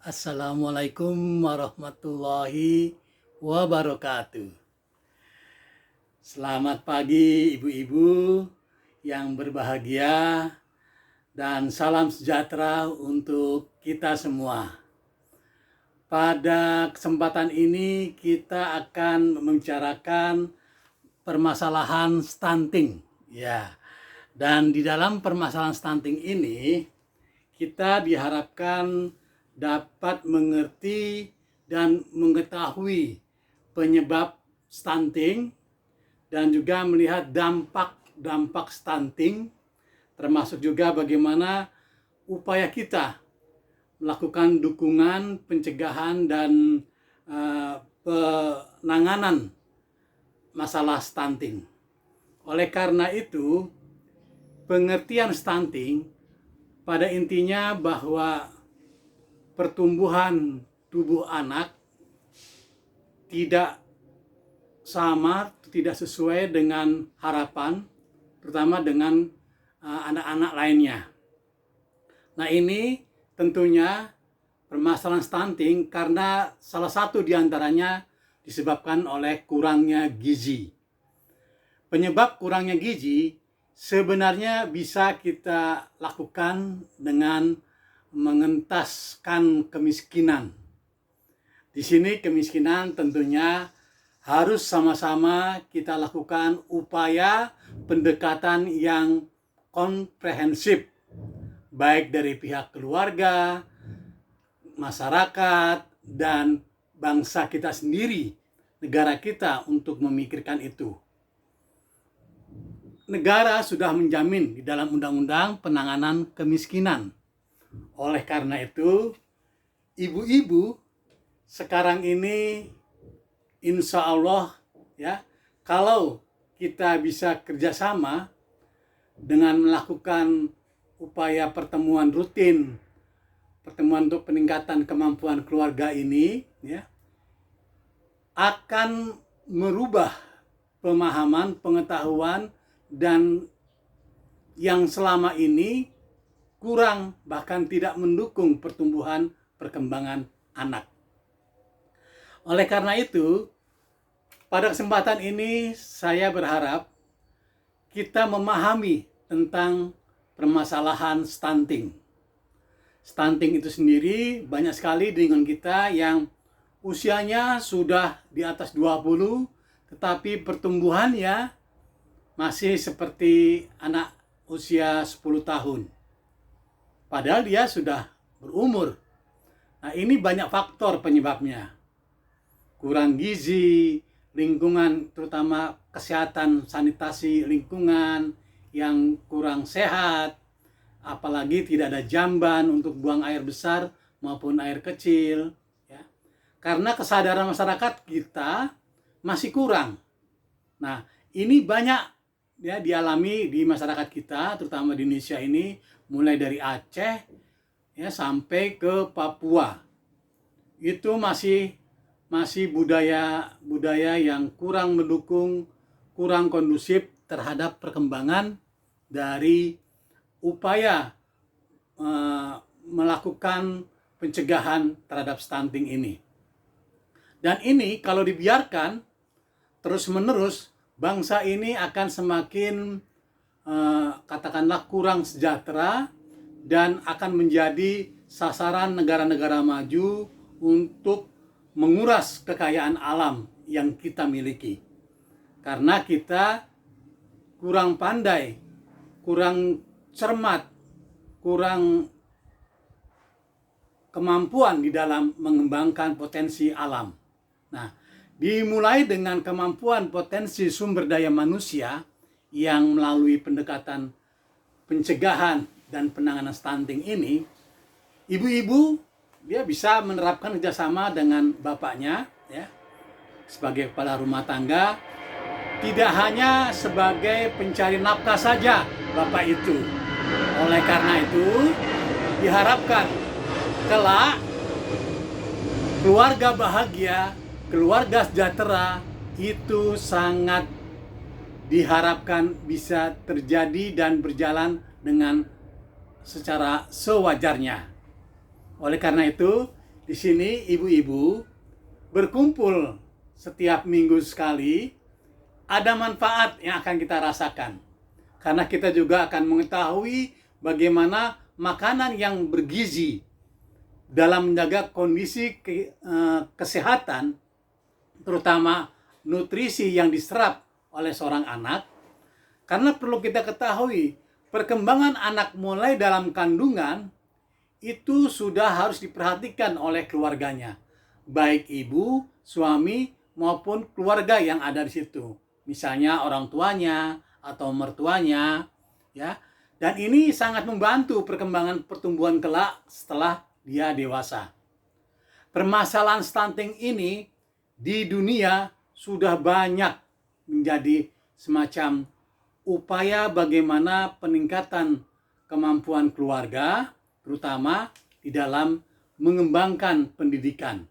Assalamualaikum warahmatullahi wabarakatuh. Selamat pagi ibu-ibu yang berbahagia dan salam sejahtera untuk kita semua. Pada kesempatan ini kita akan membicarakan permasalahan stunting. Ya. Dan di dalam permasalahan stunting ini kita diharapkan dapat mengerti dan mengetahui penyebab stunting dan juga melihat dampak stunting, termasuk juga bagaimana upaya kita melakukan dukungan, pencegahan, dan penanganan masalah stunting. Oleh karena itu, pengertian stunting pada intinya bahwa pertumbuhan tubuh anak tidak sama, tidak sesuai dengan harapan, terutama dengan anak-anak lainnya. Nah, ini tentunya permasalahan stunting karena salah satu diantaranya disebabkan oleh kurangnya gizi. Penyebab kurangnya gizi sebenarnya bisa kita lakukan dengan mengentaskan kemiskinan. Di sini kemiskinan tentunya harus sama-sama kita lakukan upaya pendekatan yang komprehensif, baik dari pihak keluarga, masyarakat, dan bangsa kita sendiri, negara kita untuk memikirkan itu. Negara sudah menjamin di dalam Undang-Undang Penanganan Kemiskinan. Oleh karena itu, ibu-ibu sekarang ini insya Allah ya, kalau kita bisa kerjasama dengan melakukan upaya pertemuan rutin, pertemuan untuk peningkatan kemampuan keluarga ini ya, akan merubah pemahaman, pengetahuan, dan yang selama ini kurang bahkan tidak mendukung pertumbuhan perkembangan anak. Oleh karena itu, pada kesempatan ini saya berharap kita memahami tentang permasalahan stunting. Stunting itu sendiri banyak sekali dengan kita yang usianya sudah di atas 20, tetapi pertumbuhannya masih seperti anak usia 10 tahun. Padahal dia sudah berumur. Nah, ini banyak faktor penyebabnya. Kurang gizi, lingkungan, terutama kesehatan sanitasi lingkungan yang kurang sehat, apalagi tidak ada jamban untuk buang air besar maupun air kecil. Ya. Karena kesadaran masyarakat kita masih kurang. Nah, ini banyak ya dialami di masyarakat kita, terutama di Indonesia ini, mulai dari Aceh ya sampai ke Papua. Itu masih budaya yang kurang mendukung, kurang kondusif terhadap perkembangan dari upaya melakukan pencegahan terhadap stunting ini. Dan ini kalau dibiarkan terus-menerus, bangsa ini akan semakin katakanlah kurang sejahtera dan akan menjadi sasaran negara-negara maju untuk menguras kekayaan alam yang kita miliki. Karena kita kurang pandai, kurang cermat, kurang kemampuan di dalam mengembangkan potensi alam. Nah, dimulai dengan kemampuan potensi sumber daya manusia yang melalui pendekatan pencegahan dan penanganan stunting ini, ibu-ibu dia bisa menerapkan kerjasama dengan bapaknya ya, sebagai kepala rumah tangga, tidak hanya sebagai pencari nafkah saja bapak itu. Oleh karena itu diharapkan kelak keluarga bahagia, keluarga sejahtera itu sangat diharapkan bisa terjadi dan berjalan dengan secara sewajarnya. Oleh karena itu, di sini ibu-ibu berkumpul setiap minggu sekali, ada manfaat yang akan kita rasakan. Karena kita juga akan mengetahui bagaimana makanan yang bergizi dalam menjaga kondisi kesehatan, terutama nutrisi yang diserap oleh seorang anak. Karena perlu kita ketahui, perkembangan anak mulai dalam kandungan itu sudah harus diperhatikan oleh keluarganya, baik ibu, suami, maupun keluarga yang ada di situ. Misalnya orang tuanya atau mertuanya, ya. Dan ini sangat membantu perkembangan pertumbuhan kelak setelah dia dewasa. Permasalahan stunting ini di dunia sudah banyak menjadi semacam upaya bagaimana peningkatan kemampuan keluarga, terutama di dalam mengembangkan pendidikan.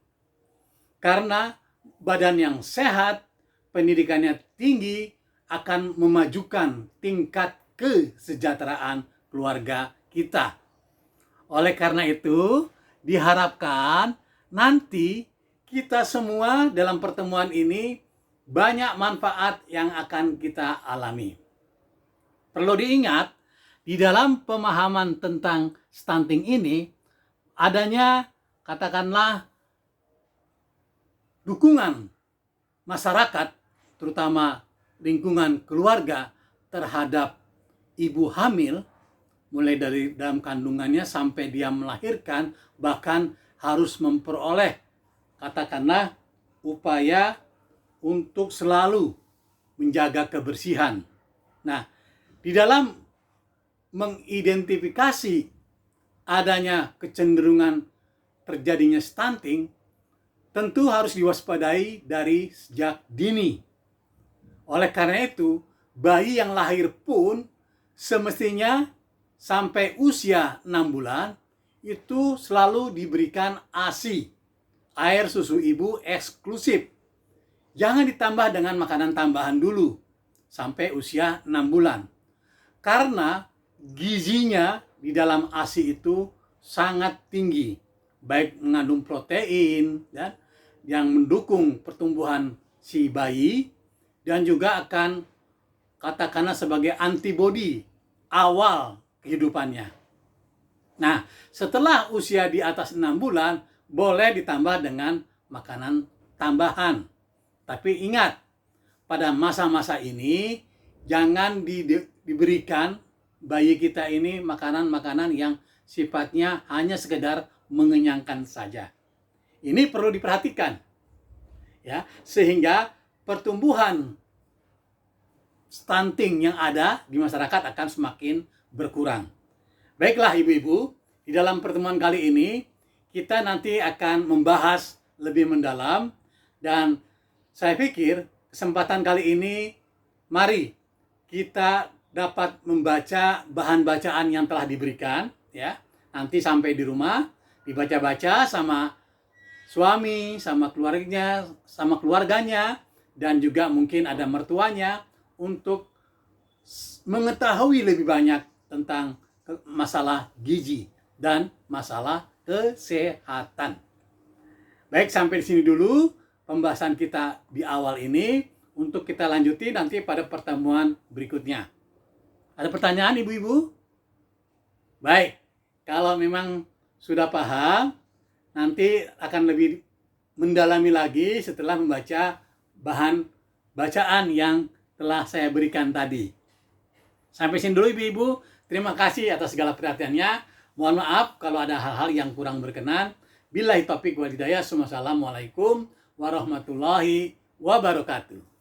Karena badan yang sehat, pendidikannya tinggi, akan memajukan tingkat kesejahteraan keluarga kita. Oleh karena itu, diharapkan nanti kita semua dalam pertemuan ini banyak manfaat yang akan kita alami. Perlu diingat, di dalam pemahaman tentang stunting ini, adanya katakanlah dukungan masyarakat, terutama lingkungan keluarga terhadap ibu hamil, mulai dari dalam kandungannya sampai dia melahirkan, bahkan harus memperoleh katakanlah upaya untuk selalu menjaga kebersihan. Nah, di dalam mengidentifikasi adanya kecenderungan terjadinya stunting, tentu harus diwaspadai dari sejak dini. Oleh karena itu, bayi yang lahir pun semestinya sampai usia 6 bulan itu selalu diberikan ASI, air susu ibu eksklusif. Jangan ditambah dengan makanan tambahan dulu sampai usia 6 bulan. Karena gizinya di dalam ASI itu sangat tinggi, baik mengandung protein dan yang mendukung pertumbuhan si bayi, dan juga akan katakanlah sebagai antibodi awal kehidupannya. Nah, setelah usia di atas 6 bulan, boleh ditambah dengan makanan tambahan. Tapi ingat, pada masa-masa ini, jangan diberikan bayi kita ini makanan-makanan yang sifatnya hanya sekedar mengenyangkan saja. Ini perlu diperhatikan, ya, sehingga pertumbuhan stunting yang ada di masyarakat akan semakin berkurang. Baiklah ibu-ibu, di dalam pertemuan kali ini kita nanti akan membahas lebih mendalam, dan saya pikir kesempatan kali ini mari kita dapat membaca bahan bacaan yang telah diberikan, ya. Nanti sampai di rumah dibaca-baca sama suami, sama keluarganya, dan juga mungkin ada mertuanya untuk mengetahui lebih banyak tentang masalah gizi dan masalah kesehatan. Baik, sampai di sini dulu pembahasan kita di awal ini. Untuk kita lanjuti nanti pada pertemuan berikutnya. Ada pertanyaan ibu-ibu? Baik, kalau memang sudah paham, nanti akan lebih mendalami lagi setelah membaca bahan bacaan yang telah saya berikan tadi. Sampai sini dulu ibu-ibu. Terima kasih atas segala perhatiannya. Mohon maaf kalau ada hal-hal yang kurang berkenan. Billahi taufiq wal hidayah. Wassalamualaikum warahmatullahi wabarakatuh.